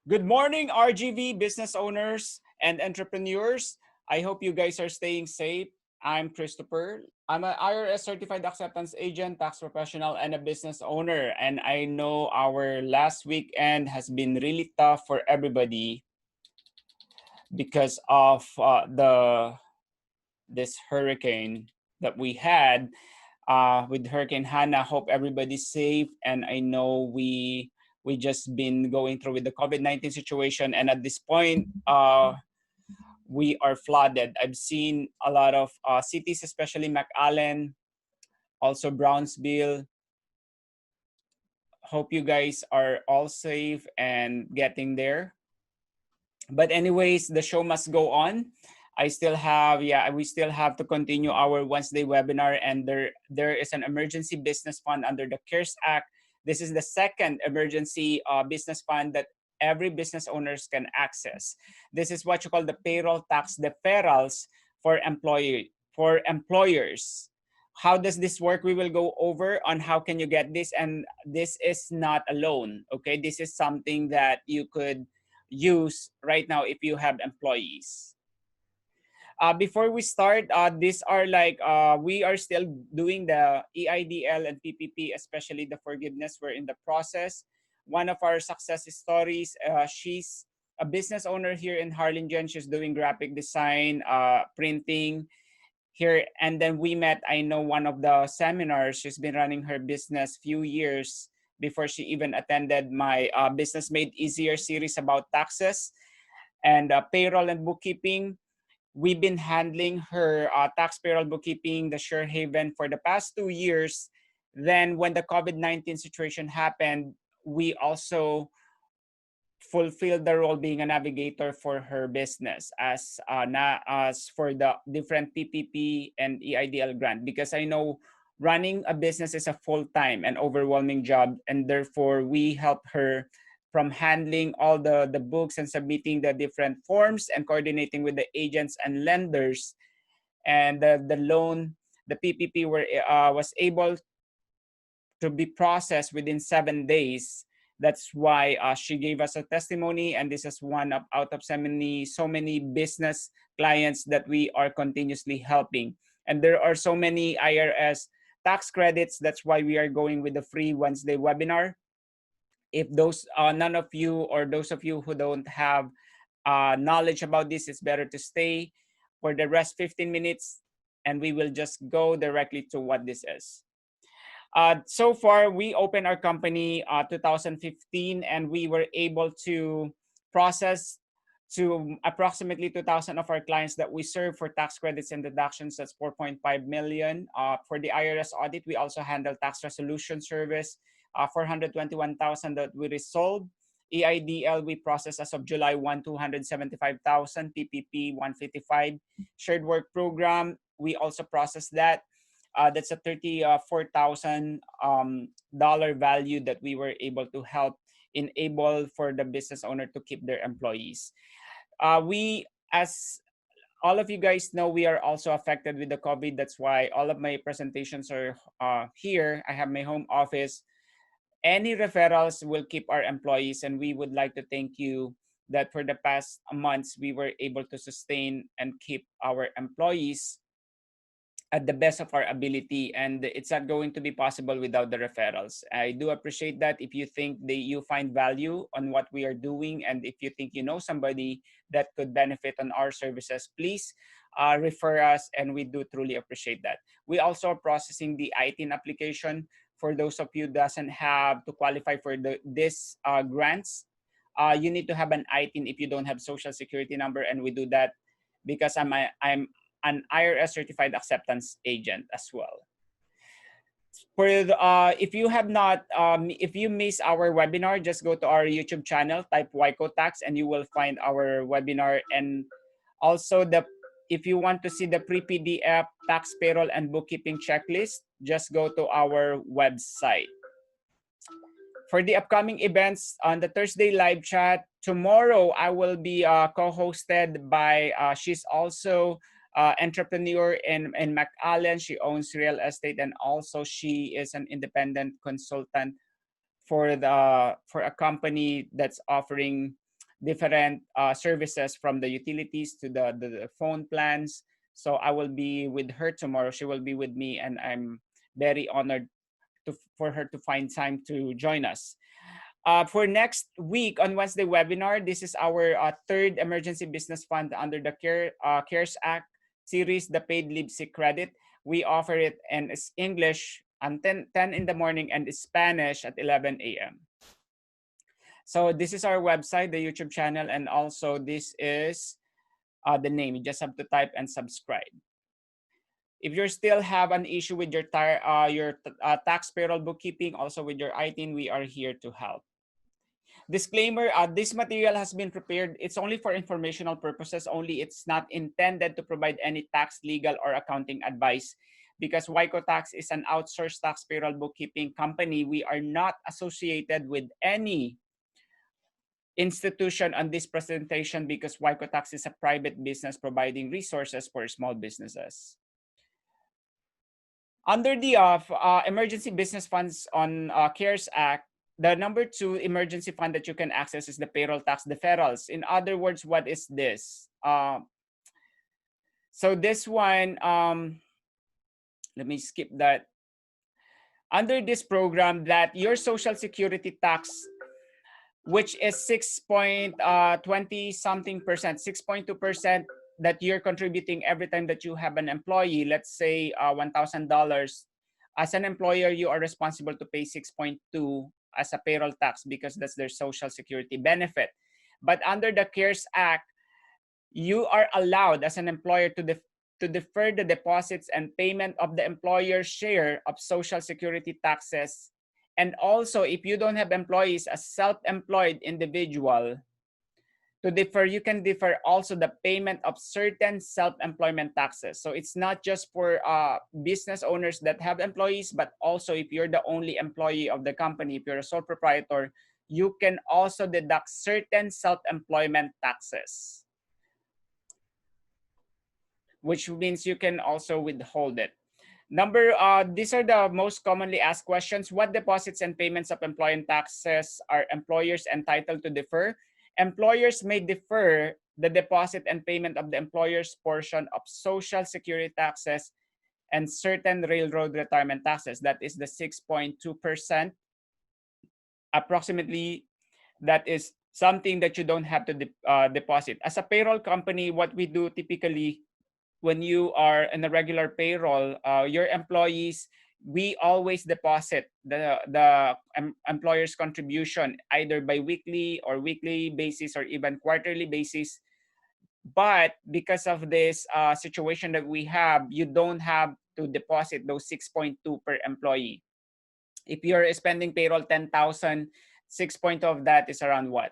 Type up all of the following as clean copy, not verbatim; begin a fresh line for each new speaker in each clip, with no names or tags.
Good morning, RGV business owners and entrepreneurs. I hope you guys are staying safe. I'm Christopher. I'm an IRS certified acceptance agent, tax professional, and a business owner. And I know our last weekend has been really tough for everybody because of this hurricane that we had with Hurricane Hannah. Hope everybody's safe, and I know we just been going through with the COVID-19 situation, and at this point, we are flooded. I've seen a lot of cities, especially McAllen, also Brownsville. Hope you guys are all safe and getting there. But anyways, the show must go on. We still have to continue our Wednesday webinar, and there is an emergency business fund under the CARES Act. This is the second emergency business fund that every business owners can access. This is what you call the payroll tax deferrals for employers. How does this work? We will go over on how can you get this, and this is not a loan. Okay, this is something that you could use right now if you have employees. Before we start, these are we are still doing the EIDL and PPP, especially the forgiveness. We're in the process. One of our success stories, she's a business owner here in Harlingen. She's doing graphic design, printing here. And then we met, I know one of the seminars, she's been running her business few years before she even attended my Business Made Easier series about taxes and payroll and bookkeeping. We've been handling her tax payroll bookkeeping, the Share Haven, for the past 2 years. Then when the COVID-19 situation happened, we also fulfilled the role being a navigator for her business as for the different PPP and EIDL grant, because I know running a business is a full-time and overwhelming job, and therefore we help her from handling all the books and submitting the different forms and coordinating with the agents and lenders, and the loan, the PPP was able to be processed within 7 days. That's why she gave us a testimony, and this is one of out of so many business clients that we are continuously helping. And there are so many IRS tax credits. That's why we are going with the free Wednesday webinar. If those none of you, or those of you who don't have knowledge about this, it's better to stay for the rest 15 minutes, and we will just go directly to what this is. So far, we opened our company 2015, and we were able to process to approximately 2,000 of our clients that we serve for tax credits and deductions. That's 4.5 million. For the IRS audit, we also handle tax resolution service, 421,000 that we resolved. EIDL, we processed as of July 1, 275,000. PPP, 155. Shared work program, we also processed that. That's a $34,000 value that we were able to help enable for the business owner to keep their employees. We, as all of you guys know, we are also affected with the COVID. That's why all of my presentations are here. I have my home office. Any referrals will keep our employees, and we would like to thank you that for the past months we were able to sustain and keep our employees at the best of our ability, and it's not going to be possible without the referrals. I do appreciate that. If you think that you find value on what we are doing, and if you think you know somebody that could benefit on our services, please refer us, and we do truly appreciate that. We also are processing the ITIN application for those of you doesn't have to qualify for this grants. You need to have an ITIN if you don't have social security number, and we do that because I'm an IRS certified acceptance agent as well. For if you have not, if you miss our webinar, just go to our YouTube channel, type Wyco Tax, and you will find our webinar. And also if you want to see the pre-PDF tax payroll and bookkeeping checklist, just go to our website. For the upcoming events on the Thursday live chat, tomorrow I will be co-hosted by, she's also entrepreneur in McAllen. She owns real estate, and also she is an independent consultant for a company that's offering different services, from the utilities to the phone plans. So I will be with her tomorrow. She will be with me, and I'm very honored for her to find time to join us. For next week on Wednesday webinar, this is our third emergency business fund under the CARES Act series, the paid leave sick credit. We offer it in English on 10 in the morning and Spanish at 11 a.m. So this is our website, the YouTube channel, and also this is the name. You just have to type and subscribe. If you still have an issue with your tax payroll bookkeeping, also with your ITIN, we are here to help. Disclaimer, this material has been prepared. It's only for informational purposes only. It's not intended to provide any tax, legal, or accounting advice. Because Wyco Tax is an outsourced tax payroll bookkeeping company, we are not associated with any institution on this presentation because Wyco Tax is a private business providing resources for small businesses. Under the emergency business funds on CARES Act, the number 2 emergency fund that you can access is the payroll tax deferrals. In other words, what is this? So this one, let me skip that. Under this program, that your Social Security tax, which is 6.20 something percent, 6.2% that you're contributing every time that you have an employee, let's say $1,000. As an employer, you are responsible to pay 6.2 as a payroll tax because that's their Social Security benefit. But under the CARES Act, you are allowed as an employer to defer the deposits and payment of the employer's share of Social Security taxes. And also, if you don't have employees, a self-employed individual, to defer, you can defer also the payment of certain self-employment taxes. So it's not just for business owners that have employees, but also if you're the only employee of the company, if you're a sole proprietor, you can also deduct certain self-employment taxes, which means you can also withhold it. These are the most commonly asked questions. What deposits and payments of employment taxes are employers entitled to defer? Employers may defer the deposit and payment of the employer's portion of Social Security taxes and certain railroad retirement taxes. That is the 6.2%. Approximately, that is something that you don't have to deposit. As a payroll company, what we do typically when you are in a regular payroll, your employees, we always deposit the employer's contribution either by weekly or weekly basis or even quarterly basis. But because of this situation that we have, you don't have to deposit those 6.2 per employee. If you're spending payroll 10,000, 6.2 of that is around what?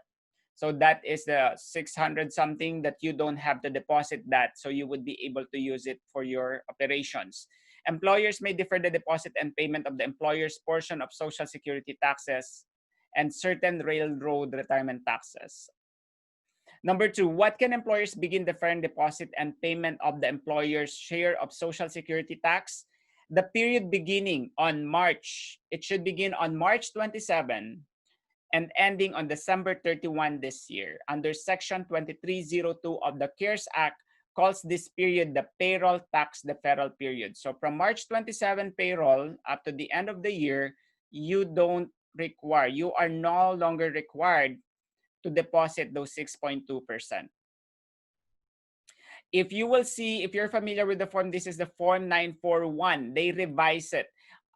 So that is the 600 something that you don't have to deposit that. So you would be able to use it for your operations. Employers may defer the deposit and payment of the employer's portion of Social Security taxes and certain railroad retirement taxes. Number 2, what can employers begin deferring deposit and payment of the employer's share of Social Security tax? The period beginning on March, it should begin on March 27 and ending on December 31 this year. Under Section 2302 of the CARES Act calls this period the payroll tax deferral period. So from March 27 payroll up to the end of the year, you are no longer required to deposit those 6.2%. If you will see, if you're familiar with the form, this is the Form 941. They revise it.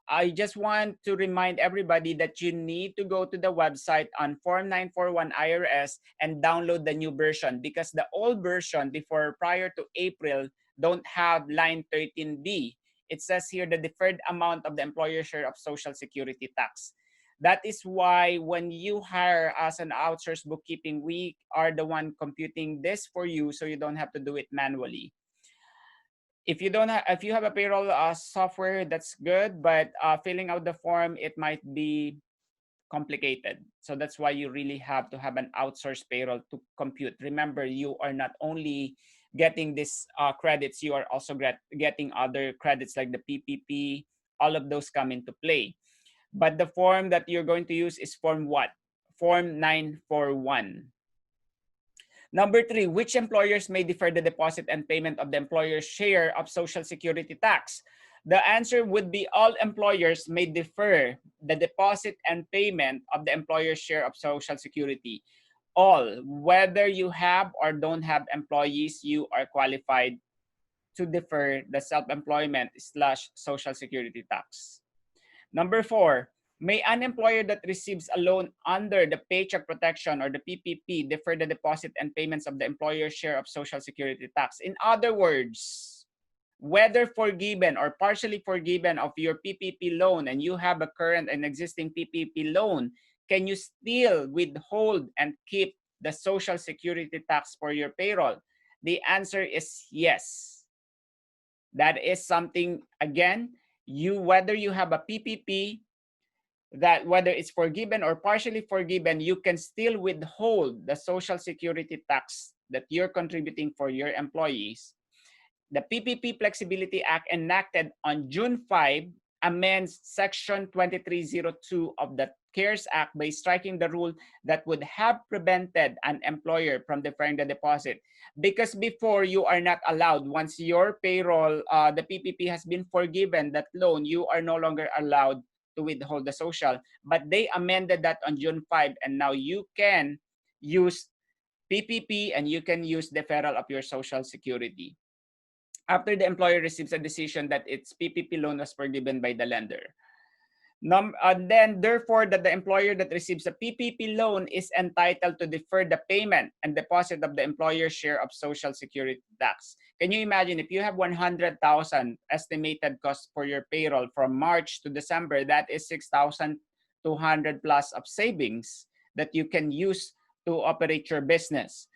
I just want to remind everybody that you need to go to the website on Form 941 IRS and download the new version because the old version prior to April don't have line 13B. It says here the deferred amount of the employer share of Social Security tax. That is why when you hire as an outsourced bookkeeping, we are the one computing this for you so you don't have to do it manually. If you have a payroll software, that's good, but filling out the form, it might be complicated. So that's why you really have to have an outsourced payroll to compute. Remember, you are not only getting this credits, you are also getting other credits like the PPP. All of those come into play. But the form that you're going to use is form what? Form 941. Number 3, which employers may defer the deposit and payment of the employer's share of Social Security tax? The answer would be all employers may defer the deposit and payment of the employer's share of Social Security. All, whether you have or don't have employees, you are qualified to defer the self-employment / Social Security tax. Number 4, may an employer that receives a loan under the Paycheck Protection or the PPP defer the deposit and payments of the employer's share of Social Security tax? In other words, whether forgiven or partially forgiven of your PPP loan and you have a current and existing PPP loan, can you still withhold and keep the Social Security tax for your payroll? The answer is yes. That is something, again, whether you have a PPP, that whether it's forgiven or partially forgiven, you can still withhold the Social Security tax that you're contributing for your employees. The PPP Flexibility Act enacted on June 5 amends Section 2302 of the CARES Act by striking the rule that would have prevented an employer from deferring the deposit. Because before, you are not allowed, once your payroll, the PPP has been forgiven, that loan, you are no longer allowed to withhold the social. But they amended that on June 5, and now you can use PPP and you can use deferral of your Social Security after the employer receives a decision that its PPP loan was forgiven by the lender. Then, therefore, that the employer that receives a PPP loan is entitled to defer the payment and deposit of the employer's share of Social Security tax. Can you imagine if you have 100,000 estimated cost for your payroll from March to December, that is 6,200 plus of savings that you can use to operate your business.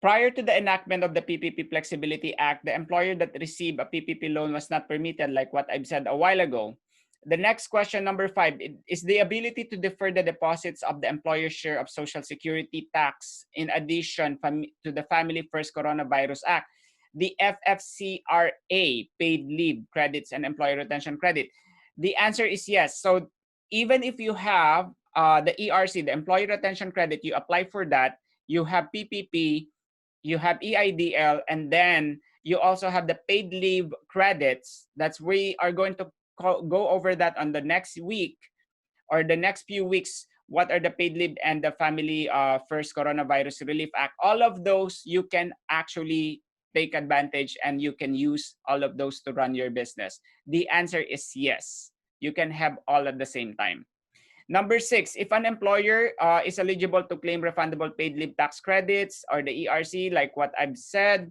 Prior to the enactment of the PPP Flexibility Act, the employer that received a PPP loan was not permitted, like what I've said a while ago. The next question, number 5, is the ability to defer the deposits of the employer's share of Social Security tax in addition to the Family First Coronavirus Act, the FFCRA, paid leave credits and employer retention credit. The answer is yes. So even if you have the ERC, the employee retention credit, you apply for that, you have PPP, you have EIDL, and then you also have the paid leave credits. That's we are going to go over that on the next week or the next few weeks. What are the paid leave and the Family First Coronavirus Relief Act? All of those you can actually take advantage and you can use all of those to run your business. The answer is yes. You can have all at the same time. Number 6, if an employer is eligible to claim refundable paid leave tax credits or the ERC, like what I've said,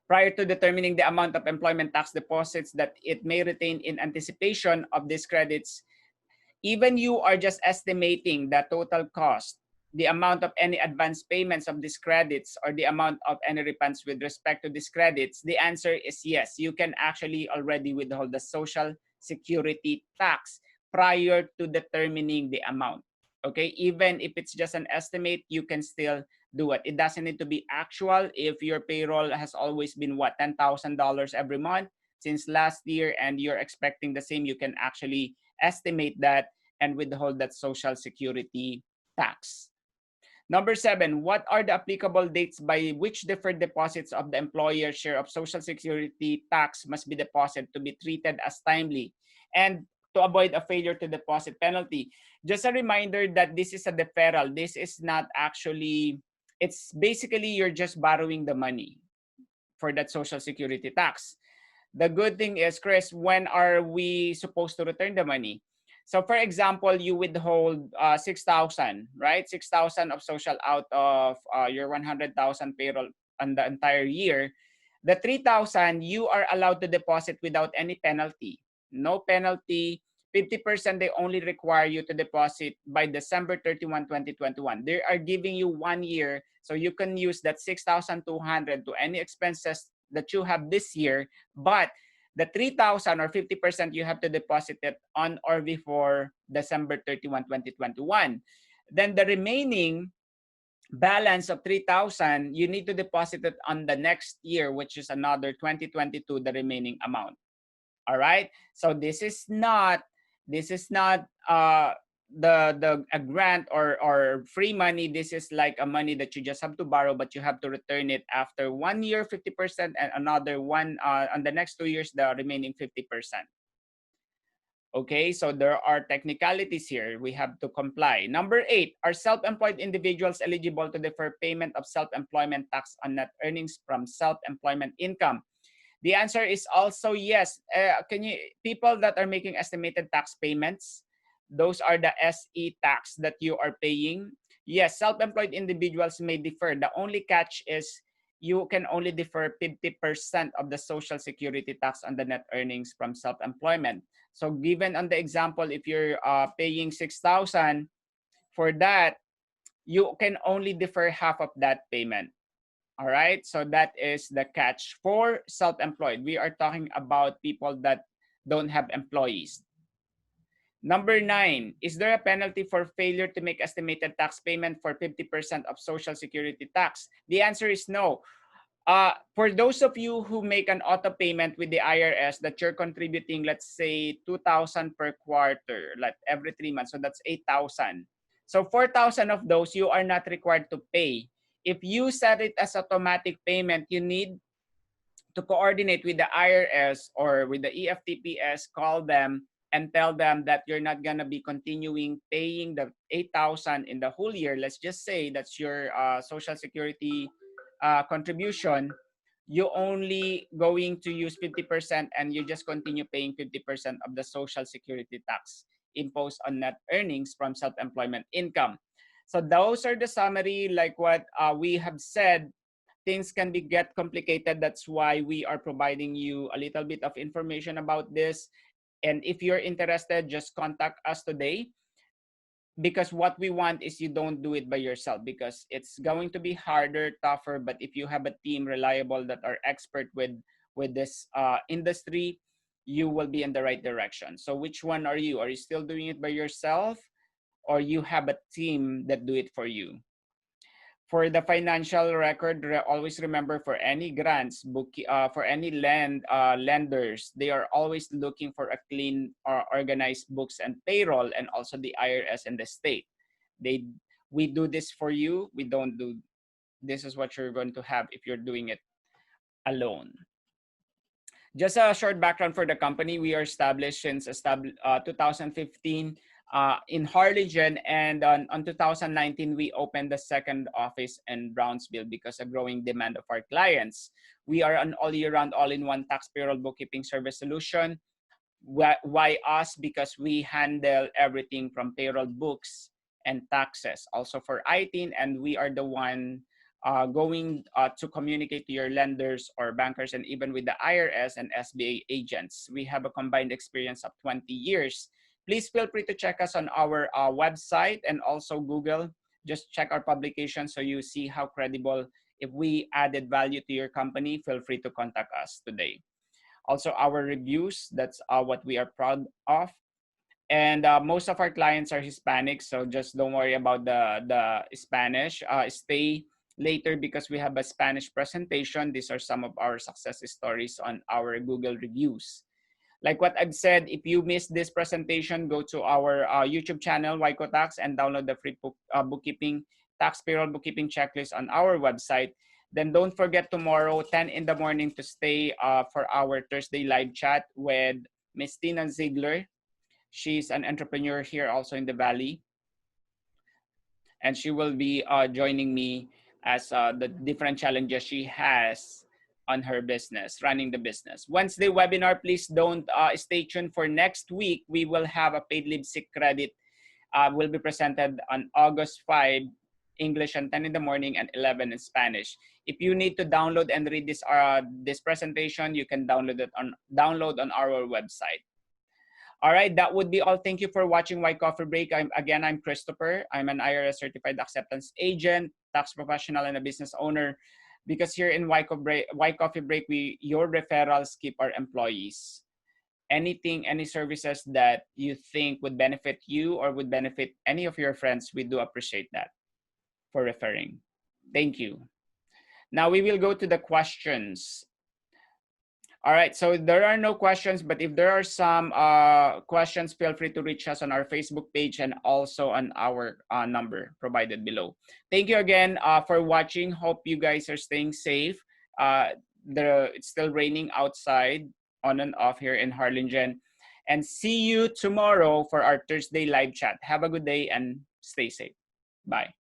prior to determining the amount of employment tax deposits that it may retain in anticipation of these credits, even you are just estimating the total cost, the amount of any advance payments of these credits or the amount of any refunds with respect to these credits, the answer is yes. You can actually already withhold the Social Security tax prior to determining the amount. Okay, even if it's just an estimate, you can still do it. It doesn't need to be actual. If your payroll has always been what, $10,000 every month since last year and you're expecting the same, you can actually estimate that and withhold that Social Security tax. Number 7, what are the applicable dates by which deferred deposits of the employer's share of Social Security tax must be deposited to be treated as timely and to avoid a failure to deposit penalty? Just a reminder that this is a deferral. This is not actually, it's basically you're just borrowing the money for that Social Security tax. The good thing is, Chris, when are we supposed to return the money? So for example, you withhold 6,000, right? 6,000 of social out of your 100,000 payroll on the entire year. The 3,000 you are allowed to deposit without any penalty. No penalty. 50% they only require you to deposit by December 31, 2021. They are giving you 1 year, so you can use that 6,200 to any expenses that you have this year, but the 3,000 or 50% you have to deposit it on or before December 31, 2021. Then the remaining balance of 3,000, you need to deposit it on the next year, which is another 2022, the remaining amount. All right. So this is not a grant or free money. This is like a money that you just have to borrow, but you have to return it after 1 year 50%, and another one on the next 2 years the remaining 50%. Okay, so there are technicalities here. We have to comply. Number 8, are self-employed individuals eligible to defer payment of self-employment tax on net earnings from self-employment income? The answer is also yes. People that are making estimated tax payments, those are the SE tax that you are paying. Yes, self-employed individuals may defer. The only catch is you can only defer 50% of the Social Security tax on the net earnings from self-employment. So given on the example, if you're paying 6,000 for that, you can only defer half of that payment. All right, so that is the catch for self-employed. We are talking about people that don't have employees. Number 9, is there a penalty for failure to make estimated tax payment for 50% of Social Security tax? The answer is no. For those of you who make an auto payment with the IRS that you're contributing, let's say 2,000 per quarter, like every 3 months, so that's 8,000. So 4,000 of those you are not required to pay. If you set it as automatic payment, you need to coordinate with the IRS or with the EFTPS, call them and tell them that you're not going to be continuing paying the 8,000 in the whole year. Let's just say that's your Social Security contribution. You only going to use 50% and you just continue paying 50% of the Social Security tax imposed on net earnings from self-employment income. So those are the summary, like what we have said. Things can get complicated. That's why we are providing you a little bit of information about this. And if you're interested, just contact us today, because what we want is you don't do it by yourself, because it's going to be harder, tougher. But if you have a team reliable that are expert with this industry, you will be in the right direction. So which one are you? Are you still doing it by yourself, or you have a team that do it for you? For the financial record, always remember, for any grants, for any lenders, they are always looking for a clean or organized books and payroll, and also the IRS and the state. We do this for you. We don't do. This is what you're going to have if you're doing it alone. Just a short background for the company. We are established since 2015. In Harlingen, and on 2019 we opened the second office in Brownsville because of growing demand of our clients. We are an all year round, all-in-one tax payroll bookkeeping service solution. Why us? Because we handle everything from payroll, books, and taxes, also for IT, and we are the one going to communicate to your lenders or bankers, and even with the IRS and SBA agents. We have a combined experience of 20 years. Please feel free to check us on our website, and also Google. Just check our publication so you see how credible. If we added value to your company, feel free to contact us today. Also, our reviews, that's what we are proud of. And most of our clients are Hispanic, so just don't worry about the Spanish. Stay later because we have a Spanish presentation. These are some of our success stories on our Google reviews. Like what I've said, if you missed this presentation, go to our YouTube channel, Waiko Tax, and download the free bookkeeping, tax payroll bookkeeping checklist on our website. Then don't forget tomorrow, 10 in the morning, to stay for our Thursday live chat with Miss Tina Ziegler. She's an entrepreneur here also in the Valley. And she will be joining me as the different challenges she has on her business, running the business. Wednesday webinar, please don't stay tuned for next week. We will have a paid leave sick credit will be presented on August 5, English and 10 in the morning, and 11 in Spanish. If you need to download and read this presentation, you can download it on our website. All right, that would be all. Thank you for watching Why Coffee Break. I'm Christopher. I'm an IRS certified acceptance agent, tax professional, and a business owner. Because here in Why Coffee Break, your referrals keep our employees. Anything, any services that you think would benefit you or would benefit any of your friends, we do appreciate that for referring. Thank you. Now we will go to the questions. All right, so there are no questions, but if there are some questions, feel free to reach us on our Facebook page and also on our number provided below. Thank you again for watching. Hope you guys are staying safe. It's still raining outside, on and off here in Harlingen. And see you tomorrow for our Thursday live chat. Have a good day and stay safe. Bye.